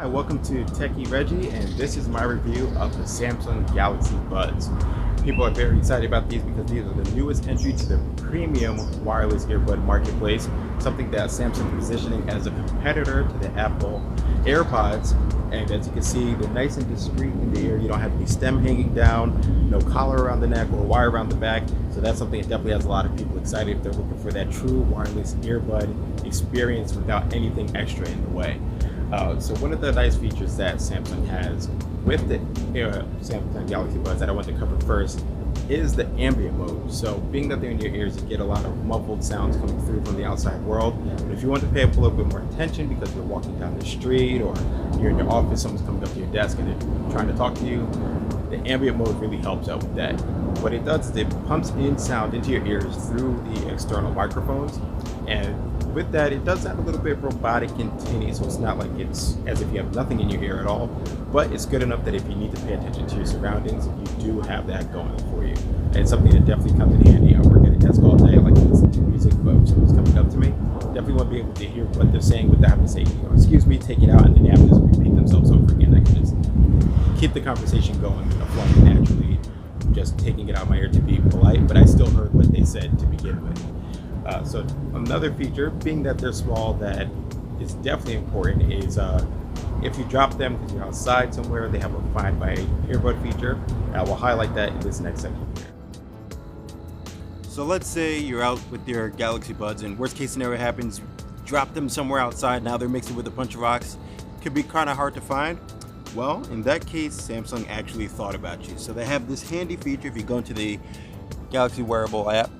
Hi, welcome to Techie Reggie, and this is my review of the Samsung Galaxy Buds. People are very excited about these because these are the newest entry to the premium wireless earbud marketplace, something that Samsung is positioning as a competitor to the Apple AirPods. And as you can see, they're nice and discreet in the ear. You don't have any stem hanging down, no collar around the neck or wire around the back. So that's something that definitely has a lot of people excited if they're looking for that true wireless earbud experience without anything extra in the way. So one of the nice features that Samsung has with the Samsung Galaxy Buds that I want to cover first is the ambient mode. So being that they're in your ears, you get a lot of muffled sounds coming through from the outside world. But if you want to pay up a little bit more attention because you're walking down the street or you're in your office, someone's coming up to your desk and they're trying to talk to you, the ambient mode really helps out with that. What it does is it pumps in sound into your ears through the external microphones, and with that, it does sound a little bit robotic and tinny, so it's not like it's as if you have nothing in your ear at all, but it's good enough that if you need to pay attention to your surroundings, you do have that going for you. And it's something that definitely comes in handy. I work at a desk all day, I like to listen to music, but if someone's coming up to me, definitely want to be able to hear what they're saying without having to say, excuse me, take it out, and then they have to just repeat themselves over again. I can just keep the conversation going, flowing naturally, just taking it out of my ear to be polite, but I still heard what they said to begin with. So another feature, being that they're small, that is definitely important is if you drop them because you're outside somewhere, they have a Find My Earbud feature. I will highlight that in this next section here. So let's say you're out with your Galaxy Buds and worst case scenario happens, drop them somewhere outside, now they're mixing with a bunch of rocks. Could be kind of hard to find. Well, in that case, Samsung actually thought about you. So they have this handy feature. If you go into the Galaxy Wearable app,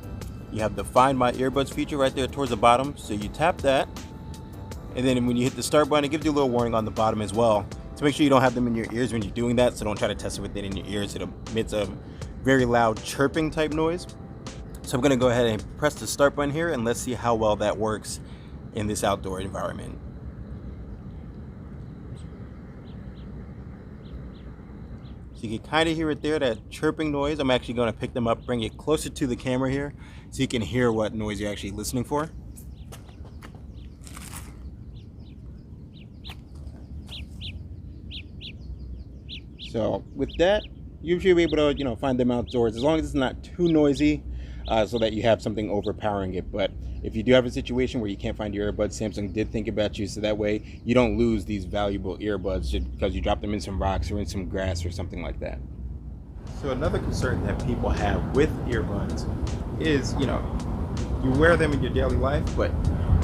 you have the Find My Earbuds feature right there towards the bottom. So you tap that, and then when you hit the start button, it gives you a little warning on the bottom as well to make sure you don't have them in your ears when you're doing that. So don't try to test it with it in your ears. It emits a very loud chirping type noise. So I'm gonna go ahead and press the start button here, and let's see how well that works in this outdoor environment. So you can kind of hear it there, that chirping noise. I'm actually going to pick them up, bring it closer to the camera here so you can hear what noise you're actually listening for. So with that, you should be able to find them outdoors as long as it's not too noisy so that you have something overpowering it. But if you do have a situation where you can't find your earbuds, Samsung did think about you, so that way you don't lose these valuable earbuds just because you drop them in some rocks or in some grass or something like that. So another concern that people have with earbuds is, you wear them in your daily life, but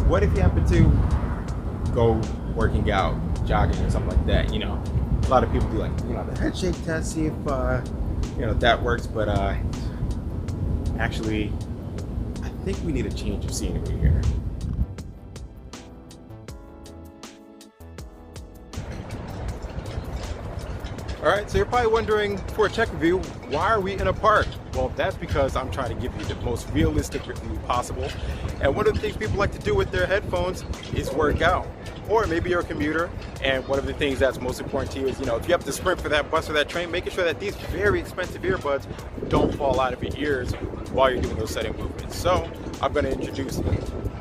what if you happen to go working out, jogging or something like that? A lot of people do the head shake test, see if that works, but actually, I think we need a change of scenery here. Alright, so you're probably wondering, for a tech review, why are we in a park? Well, that's because I'm trying to give you the most realistic review possible. And one of the things people like to do with their headphones is work out. Or maybe you're a commuter, and one of the things that's most important to you is, if you have to sprint for that bus or that train, making sure that these very expensive earbuds don't fall out of your ears while you're doing those sudden movements. So I'm going to introduce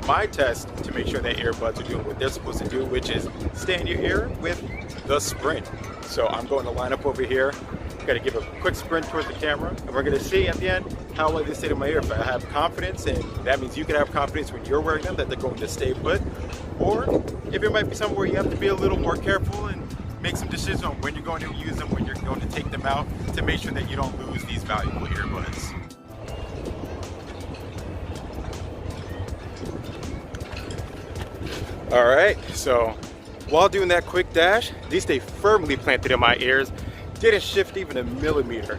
my test to make sure that earbuds are doing what they're supposed to do, which is stay in your ear with the sprint. So I'm going to line up over here. I'm going to give a quick sprint towards the camera, and we're going to see at the end how well they stay in my ear. If I have confidence, and that means you can have confidence when you're wearing them that they're going to stay put, or if it might be somewhere you have to be a little more careful and make some decisions on when you're going to use them, when you're going to take them out, to make sure that you don't lose these valuable earbuds. All right, so while doing that quick dash, these stay firmly planted in my ears, didn't shift even a millimeter.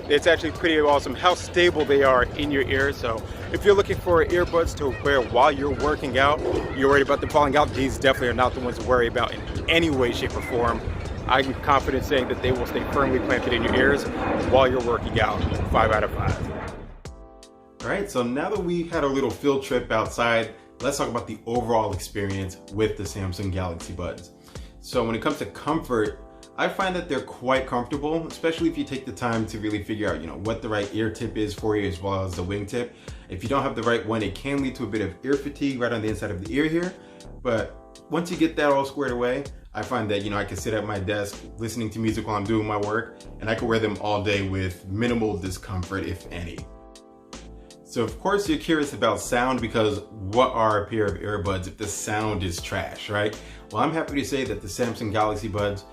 It's actually pretty awesome how stable they are in your ears. So if you're looking for earbuds to wear while you're working out, you're worried about them falling out, these definitely are not the ones to worry about in any way, shape, or form. I'm confident saying that they will stay firmly planted in your ears while you're working out. 5 out of 5. All right, so now that we had a little field trip outside, let's talk about the overall experience with the Samsung Galaxy Buds. So when it comes to comfort, I find that they're quite comfortable, especially if you take the time to really figure out, what the right ear tip is for you as well as the wingtip. If you don't have the right one, it can lead to a bit of ear fatigue right on the inside of the ear here. But once you get that all squared away, I find that, I can sit at my desk listening to music while I'm doing my work, and I can wear them all day with minimal discomfort, if any. So of course you're curious about sound, because what are a pair of earbuds if the sound is trash, right? Well, I'm happy to say that the Samsung Galaxy Buds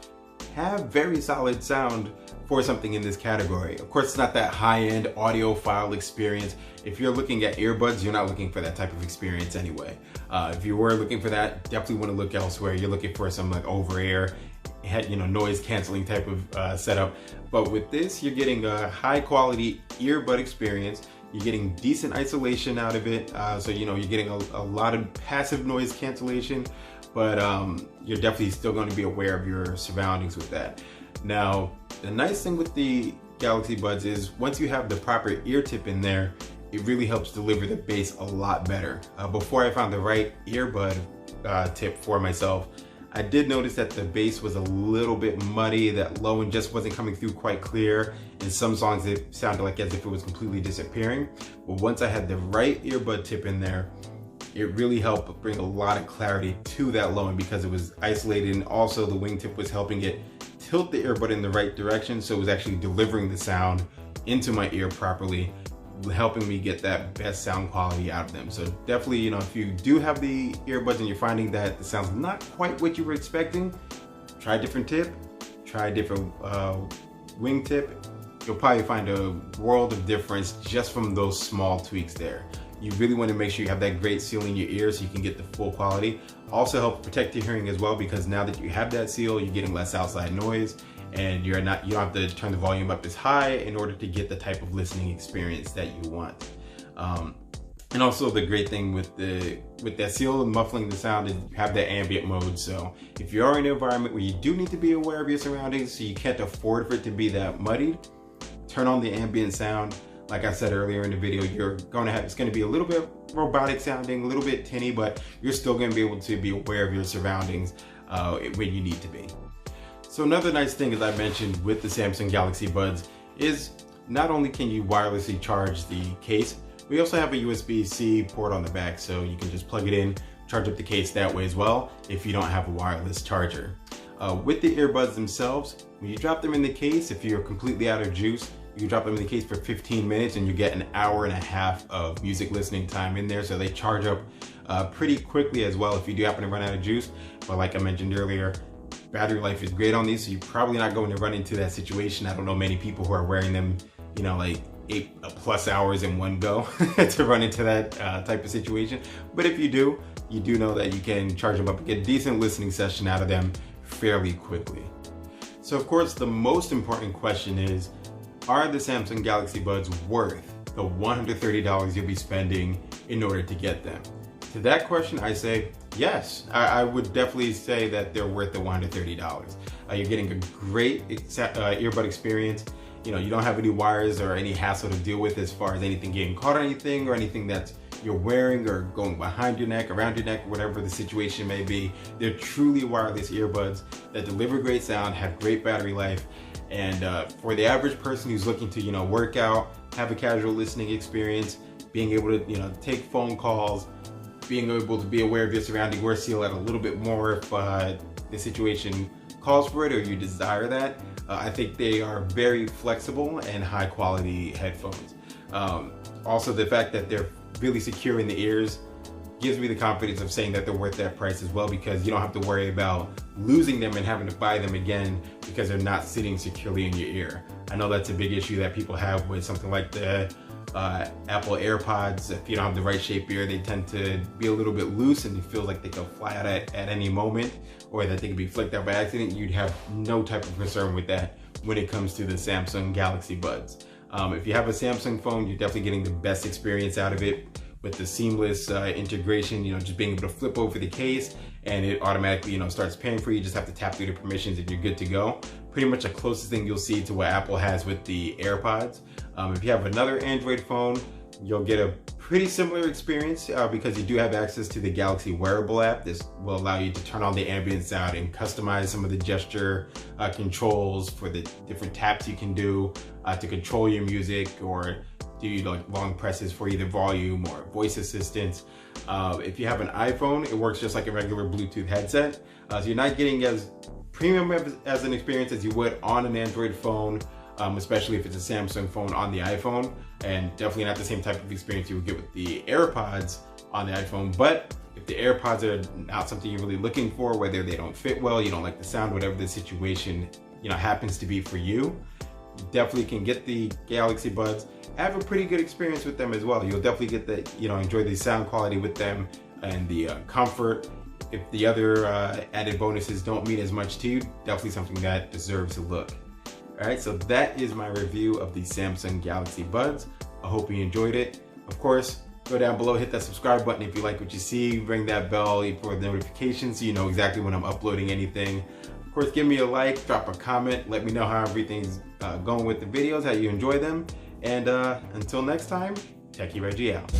have very solid sound for something in this category. Of course, it's not that high-end audiophile experience. If you're looking at earbuds, you're not looking for that type of experience anyway. If you were looking for that, definitely want to look elsewhere. You're looking for some like over-ear, noise canceling type of setup. But with this, you're getting a high-quality earbud experience. You're getting decent isolation out of it. So you're getting a lot of passive noise cancellation, but you're definitely still going to be aware of your surroundings with that. Now, the nice thing with the Galaxy Buds is once you have the proper ear tip in there, it really helps deliver the bass a lot better. Before I found the right earbud tip for myself, I did notice that the bass was a little bit muddy, that low end just wasn't coming through quite clear. In some songs it sounded like as if it was completely disappearing. But once I had the right earbud tip in there, it really helped bring a lot of clarity to that low end because it was isolated, and also the wingtip was helping it tilt the earbud in the right direction, so it was actually delivering the sound into my ear properly, helping me get that best sound quality out of them. So definitely, if you do have the earbuds and you're finding that the sound's not quite what you were expecting, try a different tip, try a different wing tip. You'll probably find a world of difference just from those small tweaks there. You really want to make sure you have that great seal in your ear so you can get the full quality. Also helps protect your hearing as well, because now that you have that seal, you're getting less outside noise, and you don't have to turn the volume up as high in order to get the type of listening experience that you want. And also the great thing with that seal and muffling the sound is you have that ambient mode. So if you are in an environment where you do need to be aware of your surroundings, so you can't afford for it to be that muddied, turn on the ambient sound. Like I said earlier in the video, it's going to be a little bit robotic sounding, a little bit tinny, but you're still going to be able to be aware of your surroundings when you need to be. So another nice thing, as I mentioned, with the Samsung Galaxy Buds is not only can you wirelessly charge the case, we also have a USB-C port on the back, so you can just plug it in, charge up the case that way as well if you don't have a wireless charger. With the earbuds themselves, when you drop them in the case, if you're completely out of juice, you can drop them in the case for 15 minutes and you get an hour and a half of music listening time in there. So they charge up pretty quickly as well if you do happen to run out of juice. But like I mentioned earlier, battery life is great on these, so you're probably not going to run into that situation. I don't know many people who are wearing them, like 8+ hours in one go to run into that type of situation. But if you do know that you can charge them up and get a decent listening session out of them fairly quickly. So of course, the most important question is, are the Samsung Galaxy Buds worth the $130 you'll be spending in order to get them? To that question, I say yes. I would definitely say that they're worth the $130. You're getting a great earbud experience. You don't have any wires or any hassle to deal with as far as anything getting caught on anything or anything that you're wearing or going behind your neck, around your neck, whatever the situation may be. They're truly wireless earbuds that deliver great sound, have great battery life, and for the average person who's looking to work out, have a casual listening experience, being able to take phone calls, being able to be aware of your surrounding, wear seal out a little bit more if the situation calls for it or you desire that. I think they are very flexible and high quality headphones. Also, the fact that they're really secure in the ears gives me the confidence of saying that they're worth that price as well, because you don't have to worry about losing them and having to buy them again because they're not sitting securely in your ear. I know that's a big issue that people have with something like the Apple AirPods. If you don't have the right shape ear, they tend to be a little bit loose and it feels like they can fly out at any moment, or that they can be flicked out by accident. You'd have no type of concern with that when it comes to the Samsung Galaxy Buds. If you have a Samsung phone, you're definitely getting the best experience out of it with the seamless integration, just being able to flip over the case and it automatically, starts paying for you. You just have to tap through the permissions and you're good to go. Pretty much the closest thing you'll see to what Apple has with the AirPods. If you have another Android phone, you'll get a pretty similar experience because you do have access to the Galaxy Wearable app. This will allow you to turn on the ambient sound and customize some of the gesture controls for the different taps you can do to control your music, or do like long presses for either volume or voice assistance. If you have an iPhone, it works just like a regular Bluetooth headset. So you're not getting as premium as an experience as you would on an Android phone, especially if it's a Samsung phone on the iPhone, and definitely not the same type of experience you would get with the AirPods on the iPhone. But if the AirPods are not something you're really looking for, whether they don't fit well, you don't like the sound, whatever the situation happens to be for you, you definitely can get the Galaxy Buds. Have a pretty good experience with them as well. You'll definitely get the enjoy the sound quality with them and the comfort. If the other added bonuses don't mean as much to you, definitely something that deserves a look. All right, so that is my review of the Samsung Galaxy Buds. I hope you enjoyed it. Of course, go down below, hit that subscribe button if you like what you see, ring that bell for the notifications so you know exactly when I'm uploading anything. Of course, give me a like, drop a comment, let me know how everything's going with the videos, how you enjoy them. And until next time, Techie Reggie out.